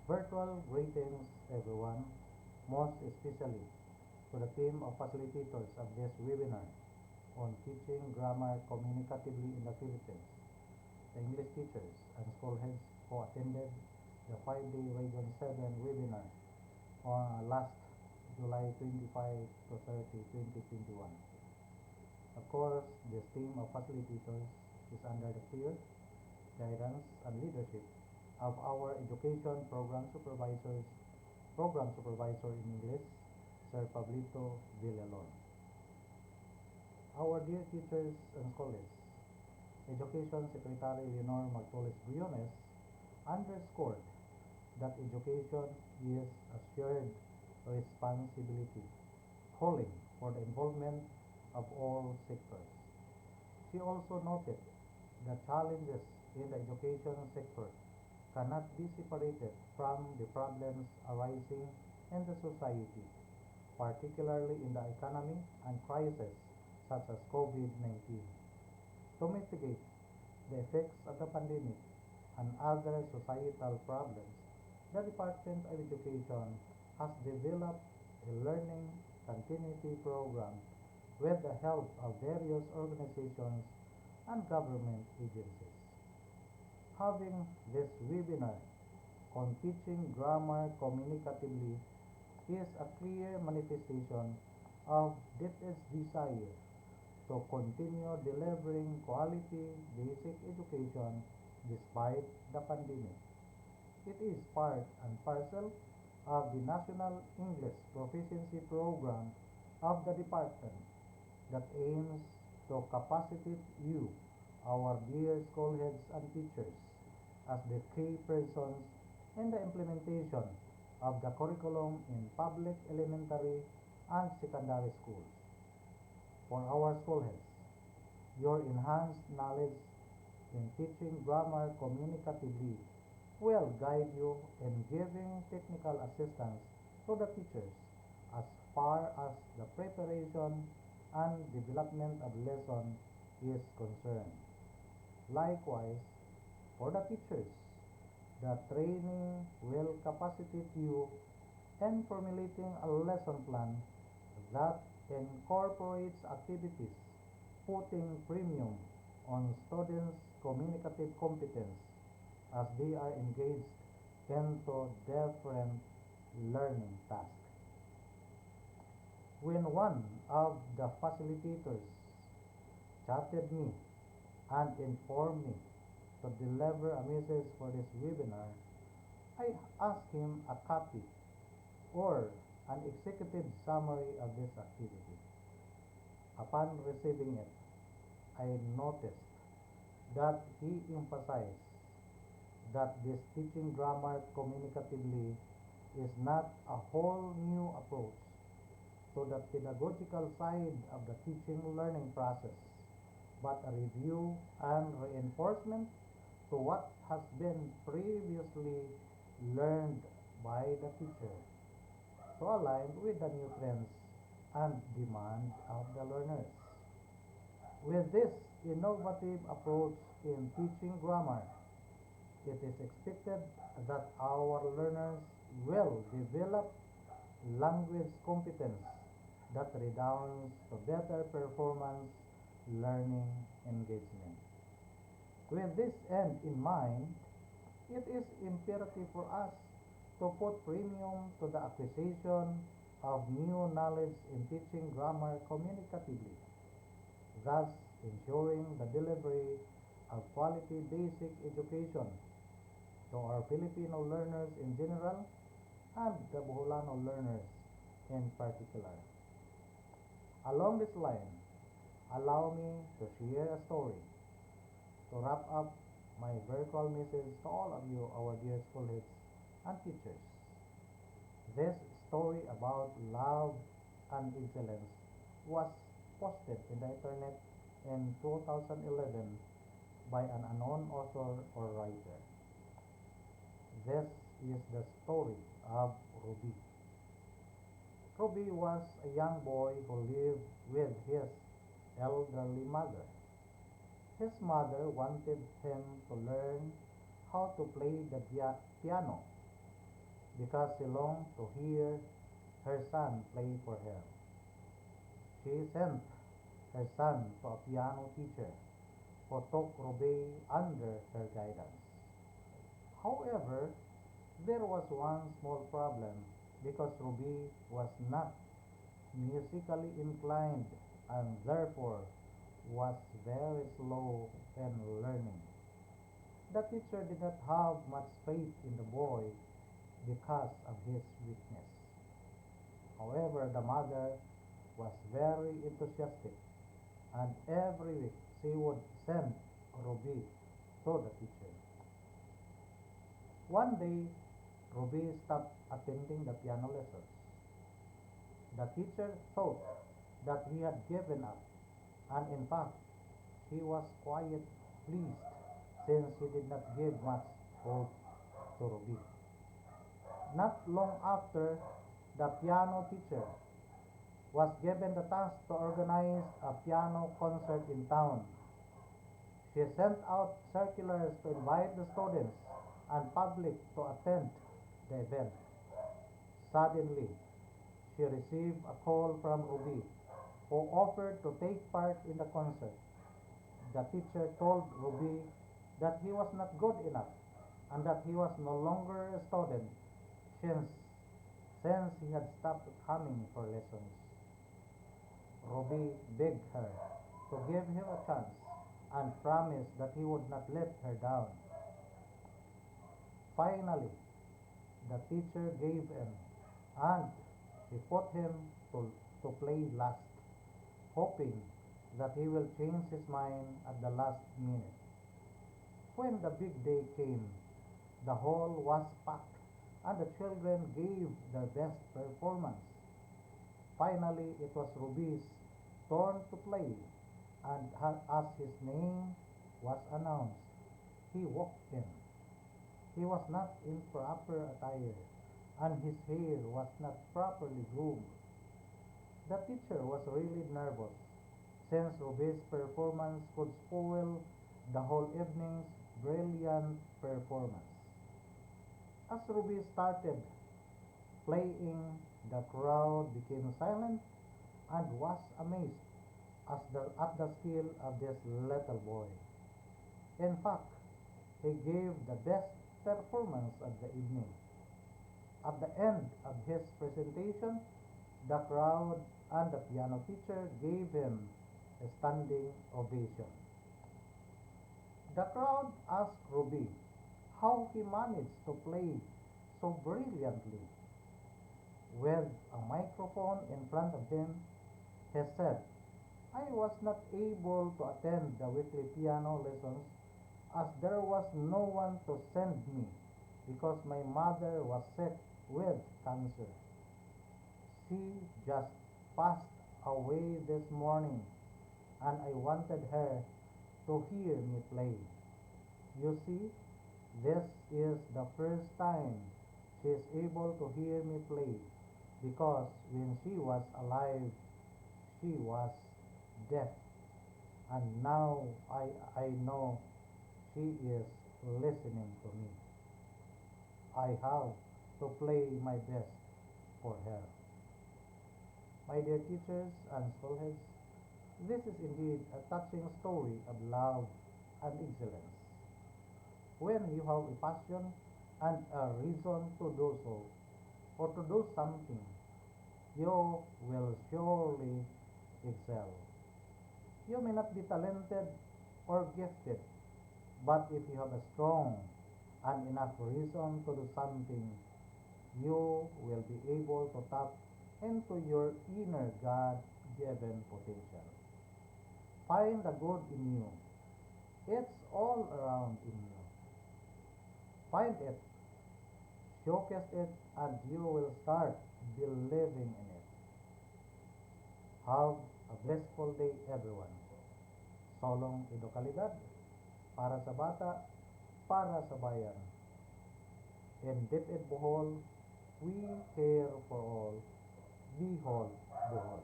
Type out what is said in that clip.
Virtual greetings, everyone, most especially to the team of facilitators of this webinar on teaching grammar communicatively in the Philippines, the English teachers and school heads who attended the 5-day Region 7 webinar on last July 25 to 30, 2021. Of course, this team of facilitators is under the care, guidance, and leadership of our education program supervisor in English, Sir Pablito Villalon. Our dear teachers and scholars, Education Secretary Leonor Magtoles Briones underscored that education is a shared responsibility, calling for the involvement of all sectors. She also noted that challenges in the education sector cannot be separated from the problems arising in the society, particularly in the economy and crises such as COVID-19. To mitigate the effects of the pandemic and other societal problems, the Department of Education has developed a learning continuity program with the help of various organizations and government agencies. Having this webinar on teaching grammar communicatively is a clear manifestation of DepEd's desire to continue delivering quality basic education despite the pandemic. It is part and parcel of the National English Proficiency Program of the department that aims to capacitate you, our dear school heads and teachers, as the key persons in the implementation of the curriculum in public elementary and secondary schools. For our school heads, your enhanced knowledge in teaching grammar communicatively will guide you in giving technical assistance to the teachers as far as the preparation and development of lesson is concerned. Likewise, for the teachers, the training will capacitate you in formulating a lesson plan that incorporates activities putting premium on students' communicative competence as they are engaged into different learning tasks. When one of the facilitators chatted me and informed me to deliver a message for this webinar, I asked him a copy or an executive summary of this activity. Upon receiving it, I noticed that he emphasized that this teaching grammar communicatively is not a whole new approach to the pedagogical side of the teaching learning process, but a review and reinforcement to what has been previously learned by the teacher to align with the new trends and demand of the learners. With this innovative approach in teaching grammar, it is expected that our learners will develop language competence that redounds to better performance learning engagement. With this end in mind, it is imperative for us to put premium to the acquisition of new knowledge in teaching grammar communicatively, thus ensuring the delivery of quality basic education to our Filipino learners in general and the Boholano learners in particular. Along this line, allow me to share a story to wrap up my virtual message to all of you, our dear school heads and teachers. This story about love and excellence was posted in the internet in 2011 by an unknown author or writer. This is the story of Ruby. Ruby was a young boy who lived with his elderly mother. His mother wanted him to learn how to play the piano, because she longed to hear her son play for her. She sent her son to a piano teacher who took Ruby under her guidance. However, there was one small problem because Ruby was not musically inclined and therefore was very slow in learning. The teacher did not have much faith in the boy because of his weakness. However, the mother was very enthusiastic and every week she would send Ruby to the teacher. One day, Ruby stopped attending the piano lessons. The teacher thought that he had given up, and in fact, she was quite pleased since he did not give much hope to Ruby. Not long after, the piano teacher was given the task to organize a piano concert in town. She sent out circulars to invite the students and public to attend the event. Suddenly, she received a call from Ruby, who offered to take part in the concert. The teacher told Ruby that he was not good enough and that he was no longer a student since, since he had stopped coming for lessons. Ruby begged her to give him a chance and promised that he would not let her down. Finally, the teacher gave in and she put him to play last, hoping that he will change his mind at the last minute. When the big day came, the hall was packed and the children gave their best performance. Finally, it was Ruby's turn to play, and as his name was announced, he walked in. He was not in proper attire, and his hair was not properly groomed. The teacher was really nervous, since Ruby's performance could spoil the whole evening's brilliant performance. As Ruby started playing, the crowd became silent and was amazed at the skill of this little boy. In fact, he gave the best performance of the evening. At the end of his presentation, the crowd and the piano teacher gave him a standing ovation. The crowd asked Ruby how he managed to play so brilliantly. With a microphone in front of him, he said, I was not able to attend the weekly piano lessons as there was no one to send me because my mother was sick with cancer. She just passed away this morning and I wanted her to hear me play. You see, this is the first time she is able to hear me play because when she was alive, she was deaf. And now I know she is listening to me. I have to play my best for her. My dear teachers and schoolheads, this is indeed a touching story of love and excellence. When you have a passion and a reason to do so, or to do something, you will surely excel. You may not be talented or gifted, but if you have a strong and enough reason to do something, you will be able to tap into your inner God given potential. Find the good in you. It's all around in you. Find it, showcase it, and you will start believing in it. Have a blissful day, everyone. Solong Edukalidad, para sa bata, para sa bayan. In Deep Ed Bohol, we care for all. Bihol, Bohol.